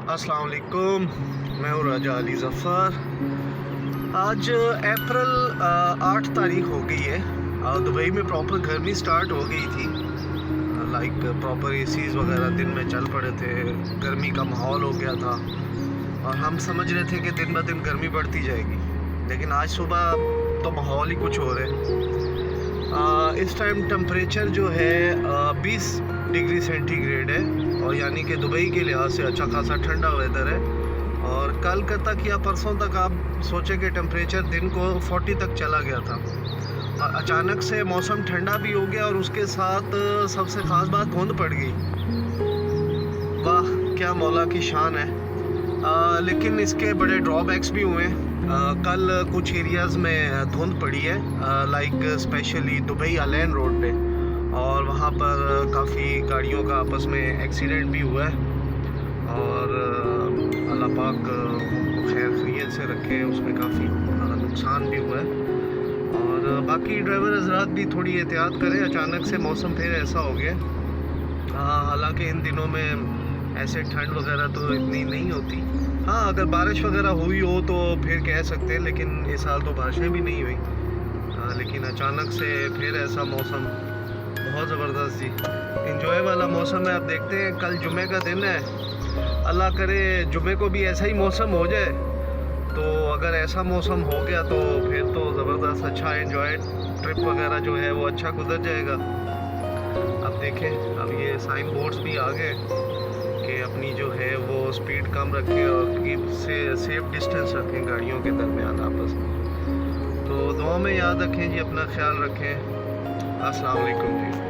अस्सलाम वालेकुम, मैं हूँ राजा अली ज़फ़र। आज अप्रैल 8 तारीख हो गई है और दुबई में प्रॉपर गर्मी स्टार्ट हो गई थी। लाइक प्रॉपर एसीज़ वगैरह दिन में चल पड़े थे, गर्मी का माहौल हो गया था और हम समझ रहे थे कि दिन ब दिन गर्मी बढ़ती जाएगी, लेकिन आज सुबह तो माहौल ही कुछ और है। इस टाइम टेम्परेचर जो है 20 डिग्री सेंटीग्रेड है और यानी कि दुबई के लिहाज से अच्छा खासा ठंडा वेदर है। और कल तक या परसों तक आप सोचें कि टेम्परेचर दिन को 40 तक चला गया था और अचानक से मौसम ठंडा भी हो गया और उसके साथ सबसे ख़ास बात धुंध पड़ गई। वाह, क्या मौला की शान है। लेकिन इसके बड़े ड्रॉबैक्स भी हुए हैं। कल कुछ एरियाज़ में धुंध पड़ी है, like specially Dubai Al Ain road पे, और वहाँ पर काफ़ी गाड़ियों का आपस में एक्सीडेंट भी हुआ है और अल्लाह पाक खैर खैरियत से रखे, उसमें काफ़ी नुकसान भी हुआ है। और बाकी ड्राइवर हज़रात भी थोड़ी एहतियात करें, अचानक से मौसम फिर ऐसा हो गया। हालांकि इन दिनों में ऐसे ठंड वगैरह तो इतनी नहीं होती। हाँ, अगर बारिश वगैरह हुई हो तो फिर कह सकते हैं, लेकिन इस साल तो बारिशें भी नहीं हुई। लेकिन अचानक से फिर ऐसा मौसम बहुत ज़बरदस्त जी, इंजॉय वाला मौसम है। अब देखते हैं, कल जुमे का दिन है, अल्लाह करे जुमे को भी ऐसा ही मौसम हो जाए। तो अगर ऐसा मौसम हो गया तो फिर तो ज़बरदस्त अच्छा एंजॉय ट्रिप वगैरह जो है वो अच्छा गुजर जाएगा। अब देखें, अब ये साइन बोर्ड्स भी आ गए कि अपनी जो है वो स्पीड कम रखें और सेफ डिस्टेंस रखें गाड़ियों के दरमियान आपस में। तो दुआ में याद रखें जी, अपना ख्याल रखें। अस्सलाम वालेकुम जी।